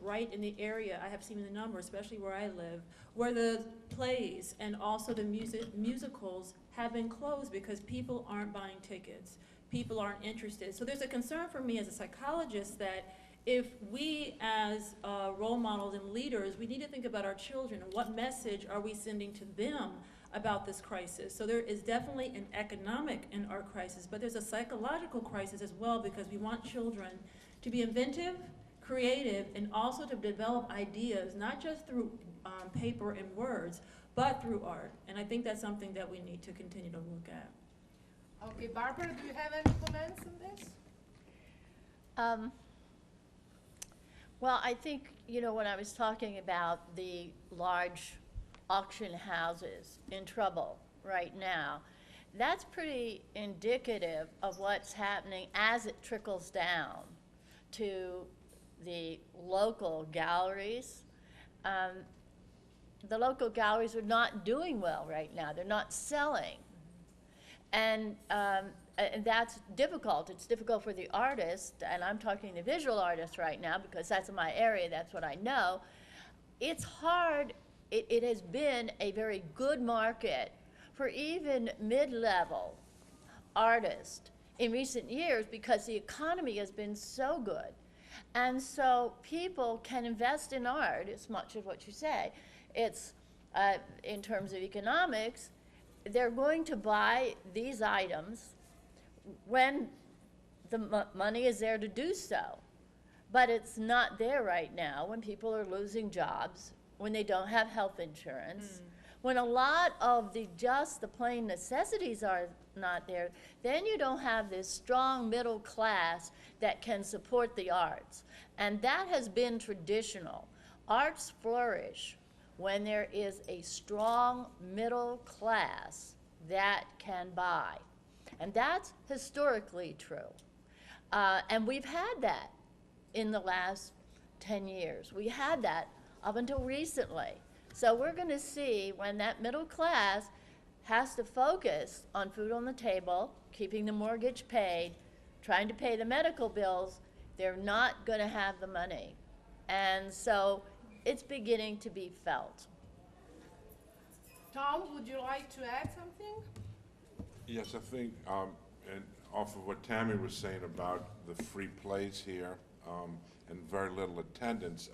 right in the area, I have seen the number, especially where I live, where the plays and also the musicals have been closed because people aren't buying tickets. People aren't interested. So there's a concern for me as a psychologist that if we as role models and leaders, we need to think about our children and what message are we sending to them about this crisis. So there is definitely an economic and art crisis, but there's a psychological crisis as well because we want children to be inventive, creative, and also to develop ideas, not just through paper and words, but through art. And I think that's something that we need to continue to look at. Okay, Barbara, do you have any comments on this? Well, I think, you know, when I was talking about the large auction houses in trouble right now, that's pretty indicative of what's happening as it trickles down to the local galleries. The local galleries are not doing well right now. They're not selling. And that's difficult. It's difficult for the artist, and I'm talking the visual artist right now because that's my area, that's what I know. It's hard. It has been a very good market for even mid-level artists in recent years because the economy has been so good. And so people can invest in art as much as what you say. It's, in terms of economics, they're going to buy these items when the money is there to do so. But it's not there right now when people are losing jobs, when they don't have health insurance, when a lot of the plain necessities are not there, then you don't have this strong middle class that can support the arts. And that has been traditional. Arts flourish when there is a strong middle class that can buy. And that's historically true. And we've had that in the last 10 years. We had that up until recently. So we're going to see when that middle class has to focus on food on the table, keeping the mortgage paid, trying to pay the medical bills, they're not going to have the money. And so it's beginning to be felt. Tom, would you like to add something? Yes, I think, and off of what Tammy was saying about the free plays here and very little attendance,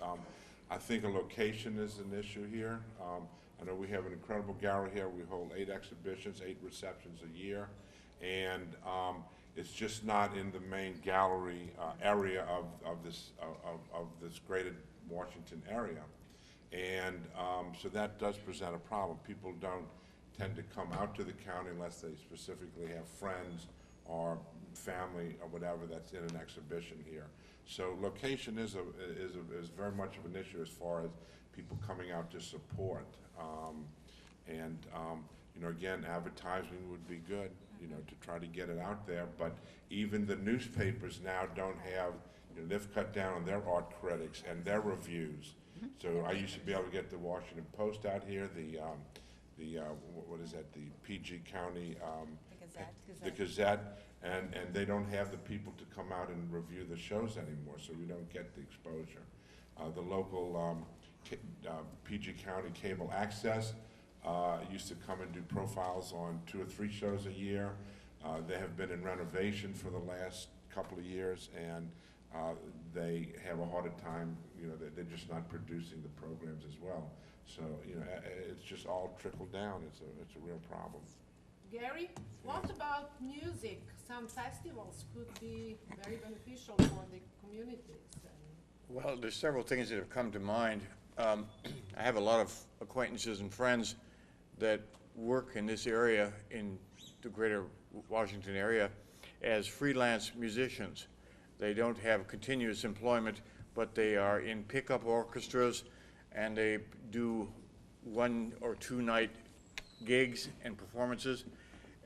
I think a location is an issue here. I know we have an incredible gallery here. We hold 8 exhibitions, 8 receptions a year, and it's just not in the main gallery area of this greater Washington area. And so that does present a problem. People don't tend to come out to the county unless they specifically have friends or family or whatever that's in an exhibition here. So location is very much of an issue as far as people coming out to support. You know, again, advertising would be good, you know, to try to get it out there. But even the newspapers now don't have, you know, they've cut down on their art critics and their reviews. So I used to be able to get the Washington Post out here, what is that, the PG County, the Gazette, and they don't have the people to come out and review the shows anymore, so we don't get the exposure. The local PG County Cable Access used to come and do profiles on 2 or 3 shows a year. They have been in renovation for the last couple of years, and they have a harder time, you know, they're just not producing the programs as well. So, you know, it's just all trickled down. It's a real problem. Gary, what about music? Some festivals could be very beneficial for the communities. Well, there's several things that have come to mind. I have a lot of acquaintances and friends that work in this area, in the greater Washington area, as freelance musicians. They don't have continuous employment, but they are in pickup orchestras, and they do 1 or 2 night gigs and performances.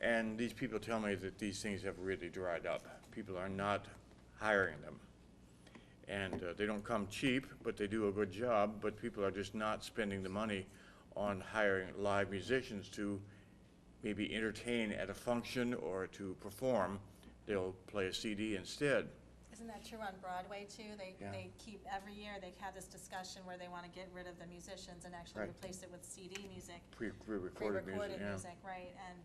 And these people tell me that these things have really dried up. People are not hiring them. And they don't come cheap, but they do a good job, but people are just not spending the money on hiring live musicians to maybe entertain at a function or to perform. They'll play a CD instead. Isn't that true on Broadway too? Yeah. They keep, every year, they have this discussion where they want to get rid of the musicians and actually Right. replace it with CD music. Pre-recorded music, yeah. music, right, and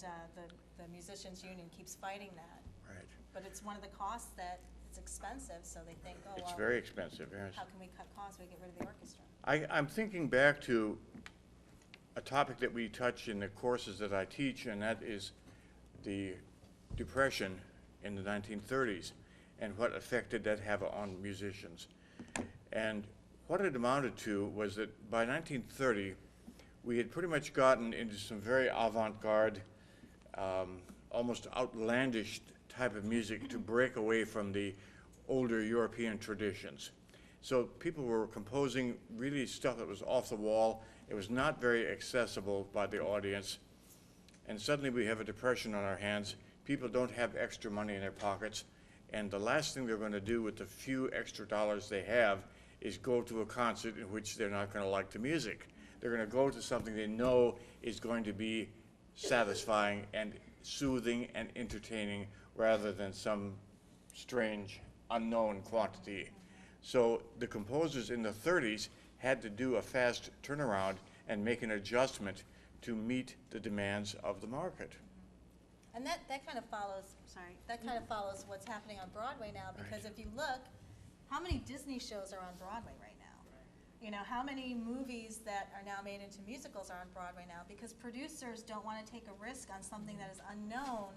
the musicians union keeps fighting that. Right. But it's one of the costs that it's expensive, so they think, oh, It's well, very expensive, yes. how can we cut costs, we get rid of the orchestra? I'm thinking back to a topic that we touch in the courses that I teach, and that is the Depression in the 1930s and what effect did that have on musicians. And what it amounted to was that by 1930, we had pretty much gotten into some very avant-garde, almost outlandish type of music to break away from the older European traditions. So people were composing really stuff that was off the wall. It was not very accessible by the audience. And suddenly we have a depression on our hands. People don't have extra money in their pockets. And the last thing they're going to do with the few extra dollars they have is go to a concert in which they're not going to like the music. They're going to go to something they know is going to be satisfying and soothing and entertaining rather than some strange unknown quantity. So the composers in the 30s had to do a fast turnaround and make an adjustment to meet the demands of the market. And that kind of follows, that kind of follows what's happening on Broadway now, because if you look, how many Disney shows are on Broadway right now? You know, how many movies that are now made into musicals are on Broadway now? Because producers don't want to take a risk on something that is unknown,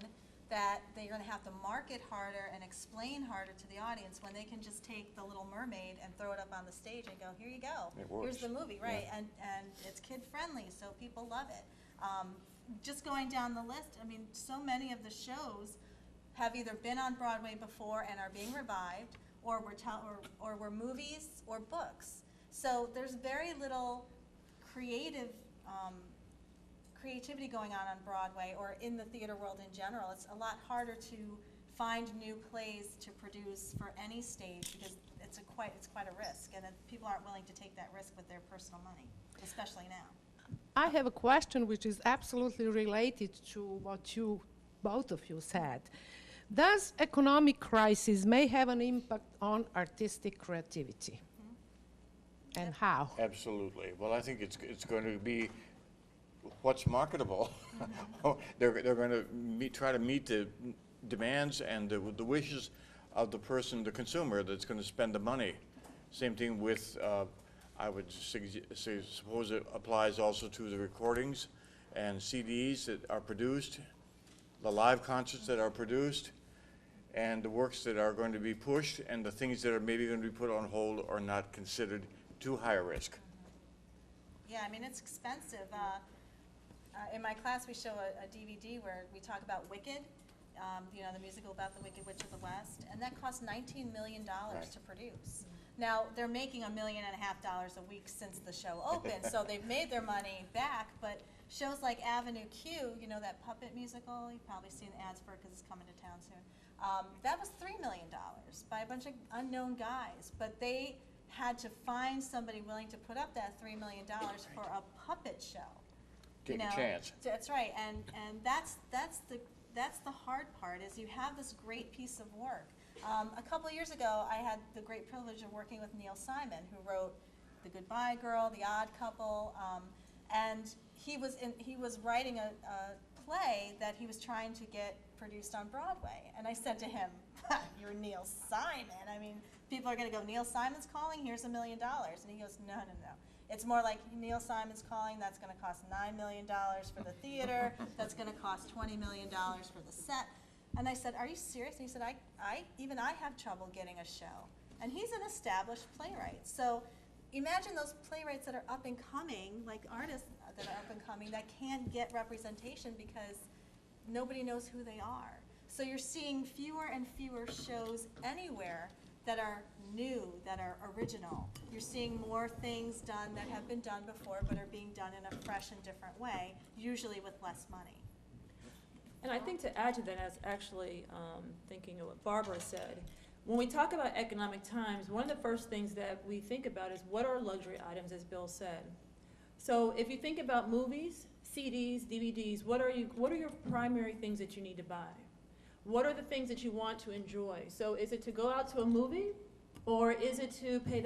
that they're going to have to market harder and explain harder to the audience when they can just take The Little Mermaid and throw it up on the stage and go, here you go. It works. Here's the movie, right? Yeah. And it's kid-friendly, so people love it. Just going down the list, I mean, so many of the shows have either been on Broadway before and are being revived, or were movies or books. So there's very little creativity going on Broadway or in the theater world in general. It's a lot harder to find new plays to produce for any stage because it's quite a risk, and people aren't willing to take that risk with their personal money, especially now. I have a question which is absolutely related to what both of you said. Does economic crisis may have an impact on artistic creativity? And how? Absolutely. Well, I think it's going to be what's marketable. They're going to try to meet the demands and the wishes of the person, the consumer, that's going to spend the money. Same thing with, I would suppose it applies also to the recordings and CDs that are produced, the live concerts that are produced, and the works that are going to be pushed, and the things that are maybe going to be put on hold or not considered too high a risk. Yeah, I mean, it's expensive. In my class, we show a DVD where we talk about Wicked, you know, the musical about the Wicked Witch of the West, and that cost $19 million to produce. Now, they're making $1.5 million a week since the show opened, so they've made their money back, but shows like Avenue Q, you know, that puppet musical, you've probably seen ads for it because it's coming to town soon. That was $3 million by a bunch of unknown guys, but they had to find somebody willing to put up that $3 million for a puppet show. Take a chance. That's right, and that's the hard part, is you have this great piece of work. A couple years ago, I had the great privilege of working with Neil Simon, who wrote The Goodbye Girl, The Odd Couple, and he was writing a play that he was trying to get produced on Broadway. And I said to him, "You're Neil Simon. I mean, people are going to go, Neil Simon's calling, here's $1 million." And he goes, no. It's more like Neil Simon's calling, that's going to cost $9 million for the theater, that's going to cost $20 million for the set. And I said, are you serious? And he said, even I have trouble getting a show. And he's an established playwright. So imagine those playwrights that are up and coming, like artists that are up and coming, that can't get representation because nobody knows who they are. So you're seeing fewer and fewer shows anywhere that are new, that are original. You're seeing more things done that have been done before but are being done in a fresh and different way, usually with less money. And I think to add to that, as actually thinking of what Barbara said, when we talk about economic times, one of the first things that we think about is what are luxury items, as Bill said. So if you think about movies, CDs, DVDs, what are your primary things that you need to buy? What are the things that you want to enjoy? So is it to go out to a movie, or is it to pay that